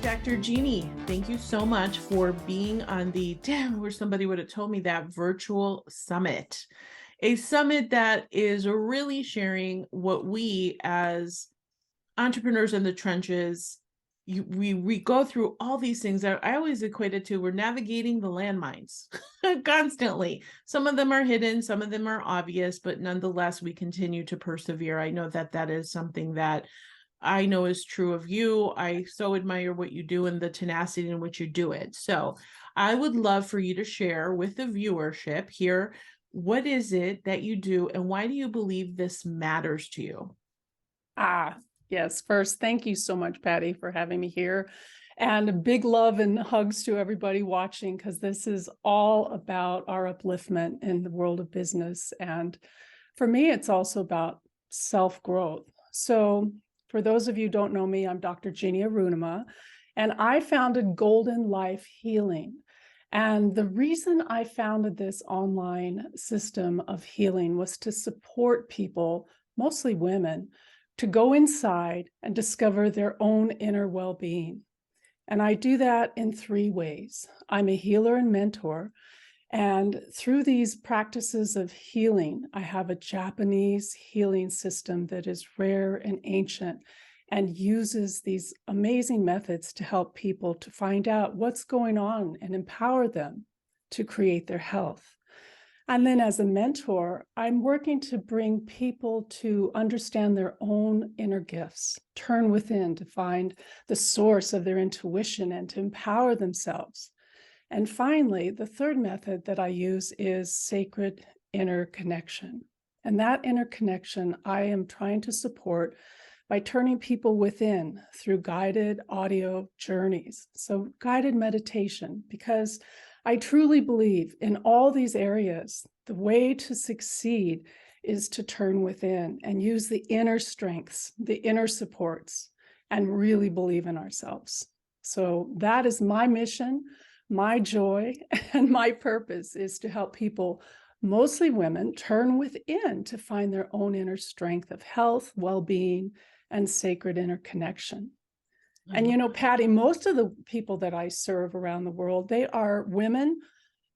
Dr. Jeannie, thank you so much for being on the, damn, where somebody would have told me that, virtual summit. A summit that is really sharing what we as entrepreneurs in the trenches, we go through all these things that I always equate it to, we're navigating the landmines constantly. Some of them are hidden, some of them are obvious, but nonetheless, we continue to persevere. I know that that is something that I know is true of you. I so admire what you do and the tenacity in which you do it. So I would love for you to share with the viewership here, what is it that you do and why do you believe this matters to you? Yes. First, thank you so much, Patty, for having me here. And a big love and hugs to everybody watching, because this is all about our upliftment in the world of business. And for me, it's also about self-growth. So for those of you who don't know me, I'm Dr. Jeannie Arunima, and I founded Golden Life Healing. And the reason I founded this online system of healing was to support people, mostly women, to go inside and discover their own inner well-being. And I do that in 3 ways. I'm a healer and mentor. And through these practices of healing, I have a Japanese healing system that is rare and ancient and uses these amazing methods to help people to find out what's going on and empower them to create their health. And then as a mentor, I'm working to bring people to understand their own inner gifts, turn within to find the source of their intuition and to empower themselves. And finally, the third method that I use is sacred inner connection. And that inner connection I am trying to support by turning people within through guided audio journeys. So guided meditation, because I truly believe in all these areas, the way to succeed is to turn within and use the inner strengths, the inner supports, and really believe in ourselves. So that is my mission. My joy and my purpose is to help people, mostly women, turn within to find their own inner strength of health, well-being, and sacred inner connection. And you know, Patty, most of the people that I serve around the world, they are women.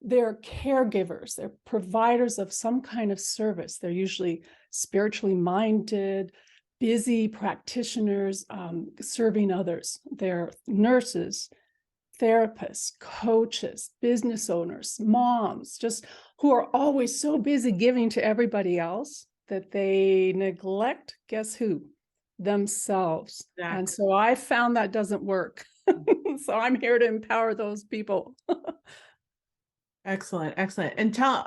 They're caregivers. They're providers of some kind of service. They're usually spiritually minded, busy practitioners serving others. They're nurses, therapists, coaches, business owners, moms, just who are always so busy giving to everybody else that they neglect, guess who? Themselves. Exactly. And so I found that doesn't work. So I'm here to empower those people. Excellent, excellent. And tell,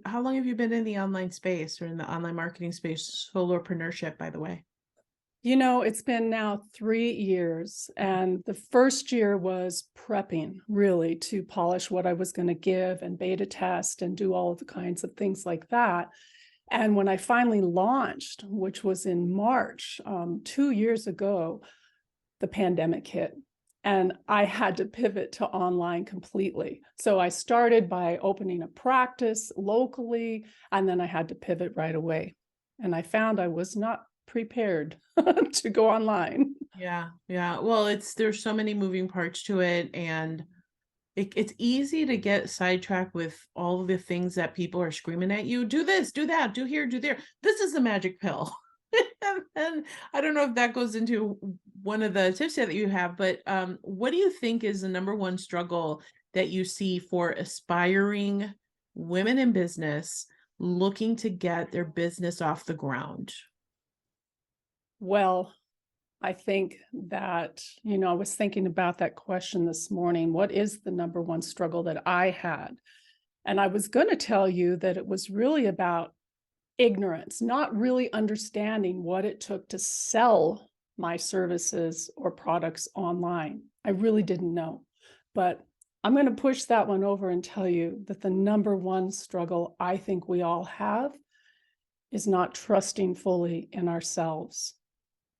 how long have you been in the online space or in the online marketing space, solopreneurship, by the way? You know, it's been now 3 years, and the first year was prepping really to polish what I was going to give and beta test and do all of the kinds of things like that. And when I finally launched, which was in March, 2 years ago, the pandemic hit. And I had to pivot to online completely. So I started by opening a practice locally, and then I had to pivot right away. And I found I was not prepared to go online. Yeah, yeah. Well, there's so many moving parts to it, and it's easy to get sidetracked with all of the things that people are screaming at you. Do this, do that, do here, do there. This is the magic pill. And I don't know if that goes into one of the tips that you have, but what do you think is the number one struggle that you see for aspiring women in business looking to get their business off the ground? Well, I think that, you know, I was thinking about that question this morning. What is the number one struggle that I had? And I was going to tell you that it was really about ignorance, not really understanding what it took to sell my services or products online. I really didn't know. But I'm going to push that one over and tell you that the number one struggle I think we all have is not trusting fully in ourselves.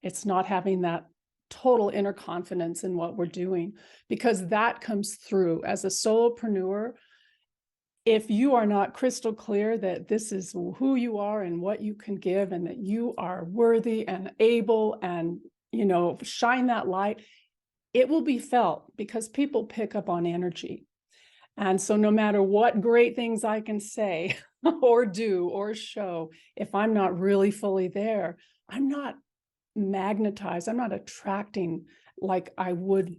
It's not having that total inner confidence in what we're doing, because that comes through as a solopreneur. If you are not crystal clear that this is who you are and what you can give, and that you are worthy and able and, you know, shine that light, it will be felt because people pick up on energy. And so no matter what great things I can say or do or show, if I'm not really fully there, I'm not magnetized. I'm not attracting like I would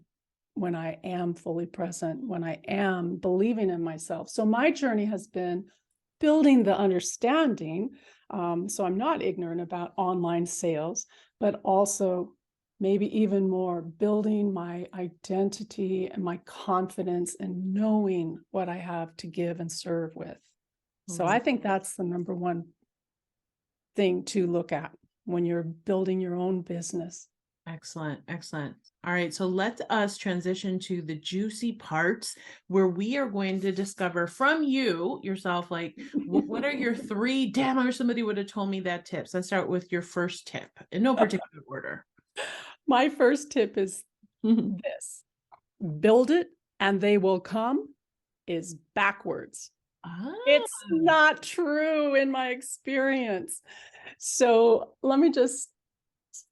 when I am fully present, when I am believing in myself. So my journey has been building the understanding. So I'm not ignorant about online sales, but also maybe even more building my identity and my confidence and knowing what I have to give and serve with. So I think that's the number one thing to look at when you're building your own business. Excellent. Excellent. All right. So let us transition to the juicy parts where we are going to discover from you yourself, like, what are your three, damn, I wish somebody would have told me that tips. Let's start with your first tip in no particular order. My first tip is this: build it and they will come is backwards. It's not true in my experience. So let me just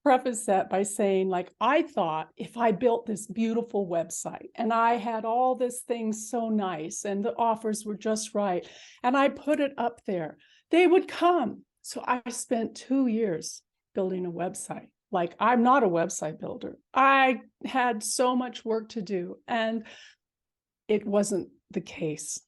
preface that by saying, like, I thought if I built this beautiful website and I had all this thing so nice and the offers were just right, and I put it up there, they would come. So I spent 2 years building a website. Like, I'm not a website builder. I had so much work to do, and it wasn't the case.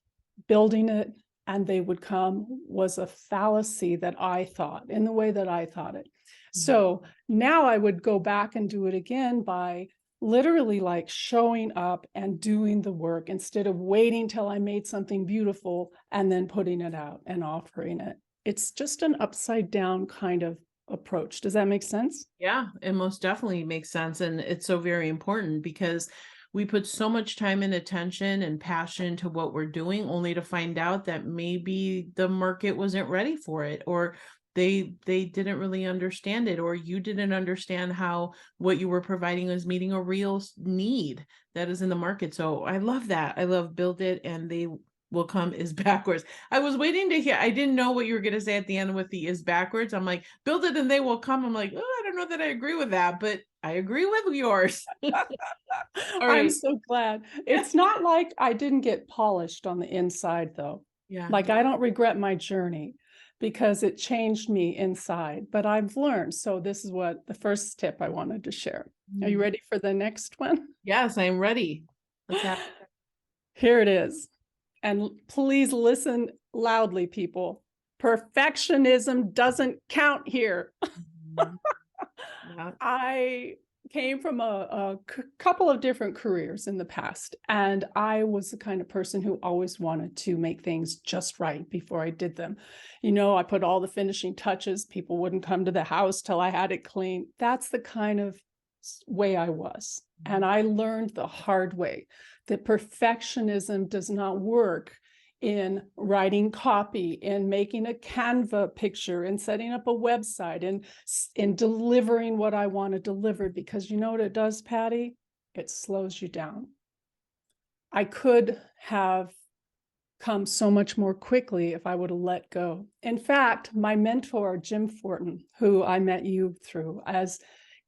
Building it and they would come was a fallacy that I thought, in the way that I thought it. So now I would go back and do it again by literally like showing up and doing the work instead of waiting till I made something beautiful and then putting it out and offering it. It's just an upside down kind of approach. Does that make sense? Yeah, it most definitely makes sense. And it's so very important because we put so much time and attention and passion to what we're doing, only to find out that maybe the market wasn't ready for it, or they didn't really understand it, or you didn't understand how what you were providing was meeting a real need that is in the market. So I love that. I love build it and they will come is backwards. I was waiting to hear, I didn't know what you were going to say at the end with the is backwards. I'm like, build it and they will come. I'm like, oh, I don't know that I agree with that, but I agree with yours. All I'm right. so glad. It's not like I didn't get polished on the inside, though. Yeah. Like, I don't regret my journey because it changed me inside, but I've learned. So this is what the first tip I wanted to share. Are you ready for the next one? Yes, I'm ready. Let's have it. Here it is. And please listen loudly, people. Perfectionism doesn't count here. Yeah. I came from a couple of different careers in the past, and I was the kind of person who always wanted to make things just right before I did them. You know, I put all the finishing touches. People wouldn't come to the house till I had it clean. That's the kind of way I was. And I learned the hard way that perfectionism does not work in writing copy, in making a Canva picture, in setting up a website, and in delivering what I want to deliver, because you know what it does, Patty? It slows you down. I could have come so much more quickly if I would have let go. In fact, my mentor, Jim Fortin, who I met you through, has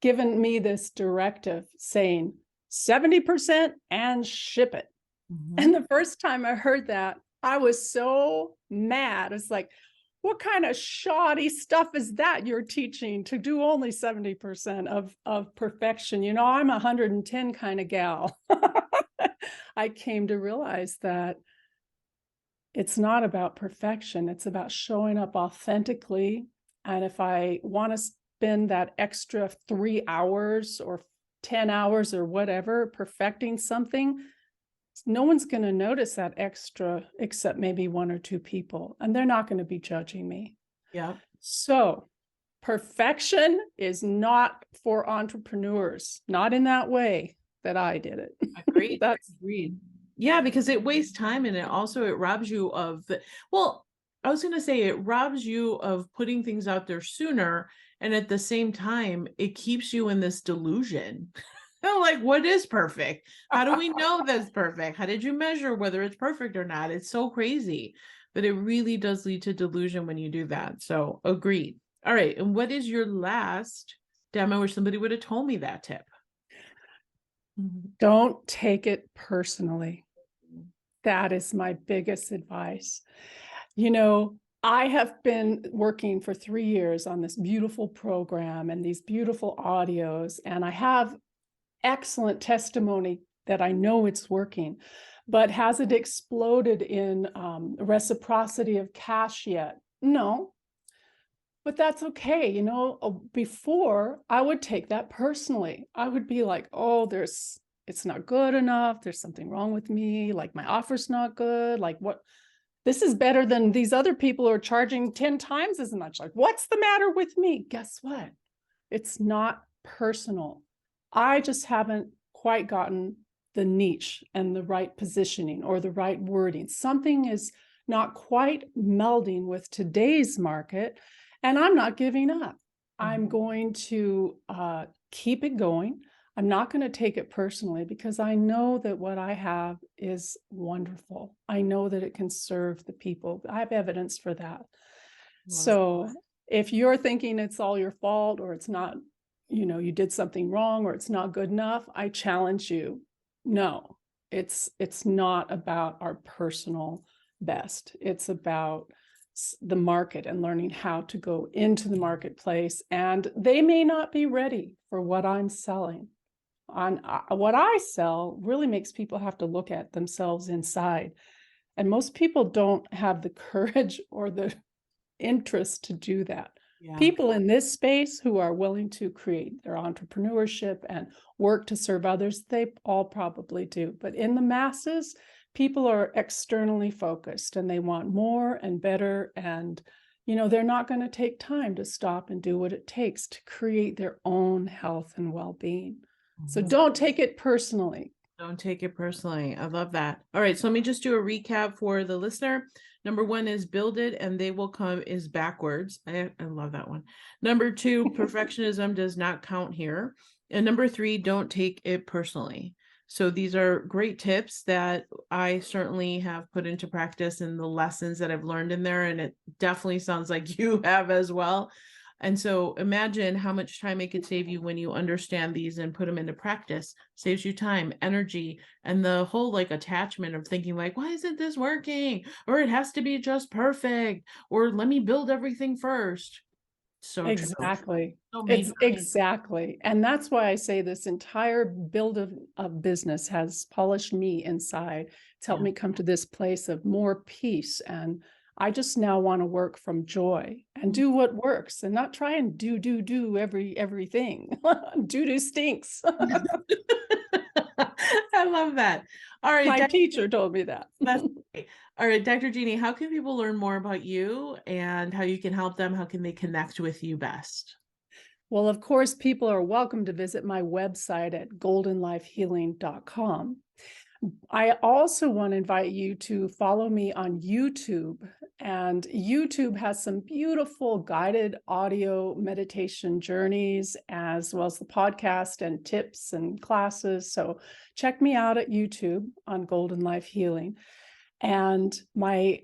given me this directive saying 70% and ship it. And the first time I heard that, I was so mad. It's like, what kind of shoddy stuff is that you're teaching to do only 70% of perfection? You know, I'm 110 kind of gal. I came to realize that it's not about perfection. It's about showing up authentically. And if I want to spend that extra 3 hours or 10 hours or whatever perfecting something, no one's going to notice that extra except maybe 1 or 2 people, and they're not going to be judging me. Yeah. So perfection is not for entrepreneurs, not in that way that I did it. Agreed. That's agreed. Yeah, because it wastes time, and it robs you of the, well, I was going to say it robs you of putting things out there sooner. And at the same time, it keeps you in this delusion. Like, what is perfect? How do we know that's perfect? How did you measure whether it's perfect or not? It's so crazy, but it really does lead to delusion when you do that. So agreed. All right. And what is your last, damn, I wish somebody would have told me that tip. Mhm. Don't take it personally. That is my biggest advice. You know, I have been working for 3 years on this beautiful program and these beautiful audios, and I have excellent testimony that I know it's working. But has it exploded in reciprocity of cash yet? No, but that's okay. You know, before I would take that personally. I would be like, oh, it's not good enough. There's something wrong with me. Like my offer's not good. Like what? This is better than these other people who are charging 10 times as much. Like, what's the matter with me? Guess what? It's not personal. I just haven't quite gotten the niche and the right positioning or the right wording. Something is not quite melding with today's market, and I'm not giving up. I'm Mhm. going to keep it going. I'm not going to take it personally because I know that what I have is wonderful. I know that it can serve the people. I have evidence for that. Love So if you're thinking it's all your fault or it's not, you did something wrong or it's not good enough, I challenge you. No, it's not about our personal best. It's about the market and learning how to go into the marketplace. And they may not be ready for what I'm selling. On what I sell really makes people have to look at themselves inside. And most people don't have the courage or the interest to do that. Yeah. People in this space who are willing to create their entrepreneurship and work to serve others, they all probably do. But in the masses, people are externally focused and they want more and better. And, they're not going to take time to stop and do what it takes to create their own health and well-being. So Mhm. don't take it personally. Don't take it personally. I love that. All right. So let me just do a recap for the listener. Number one is build it and they will come is backwards. I love that one. Number two, perfectionism does not count here. And number three, don't take it personally. So these are great tips that I certainly have put into practice in the lessons that I've learned in there. And it definitely sounds like you have as well. And so imagine how much time it could save you when you understand these and put them into practice. Saves you time, energy, and the whole like attachment of thinking like, why isn't this working? Or it has to be just perfect. Or let me build everything first. So true. Exactly. So It's major. exactly. And that's why I say this entire build of business has polished me inside. It's helped Yeah. me come to this place of more peace. And I just now want to work from joy and do what works and not try and do everything. Do stinks. I love that. All right, My teacher told me that. that's great. All right, Dr. Jeannie, how can people learn more about you and how you can help them? How can they connect with you best? Well, of course, people are welcome to visit my website at goldenlifehealing.com. I also want to invite you to follow me on YouTube. And YouTube has some beautiful guided audio meditation journeys, as well as the podcast and tips and classes. So check me out at YouTube on Golden Life Healing. And my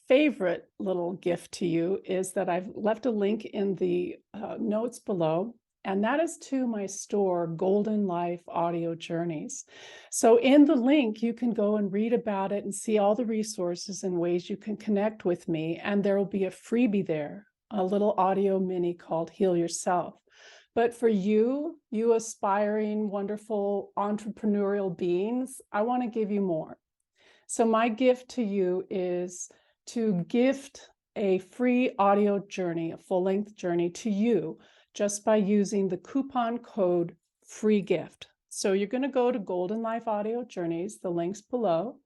favorite little gift to you is that I've left a link in the notes below, and that is to my store, Golden Life Audio Journeys. So in the link, you can go and read about it and see all the resources and ways you can connect with me. And there will be a freebie there, a little audio mini called Heal Yourself. But for you aspiring, wonderful entrepreneurial beings, I want to give you more. So my gift to you is to gift a free audio journey, a full-length journey to you just by using the coupon code free gift. So you're going to go to Golden Life Audio Journeys, the links below,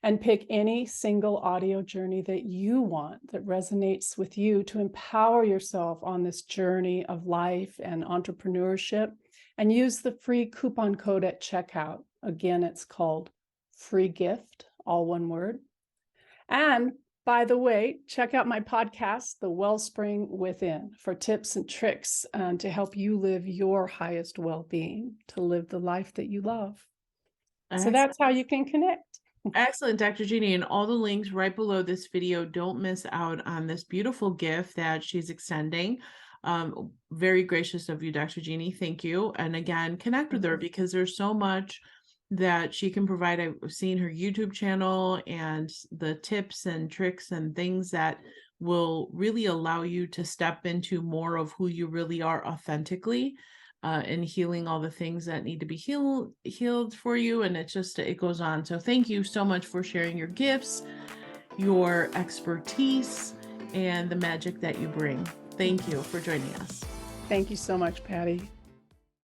and pick any single audio journey that you want that resonates with you to empower yourself on this journey of life and entrepreneurship, and use the free coupon code at checkout. Again, it's called free gift, all one word. And by the way, check out my podcast, The Wellspring Within, for tips and tricks to help you live your highest well-being, to live the life that you love. So that's how you can connect. Excellent, Dr. Jeannie, and all the links right below this video. Don't miss out on this beautiful gift that she's extending. Very gracious of you, Dr. Jeannie. Thank you. And again, connect with her because there's so much that she can provide. I've seen her YouTube channel and the tips and tricks and things that will really allow you to step into more of who you really are authentically, and healing all the things that need to be healed for you. And it goes on. So thank you so much for sharing your gifts, your expertise, and the magic that you bring. Thank you for joining us. Thank you so much, Patty.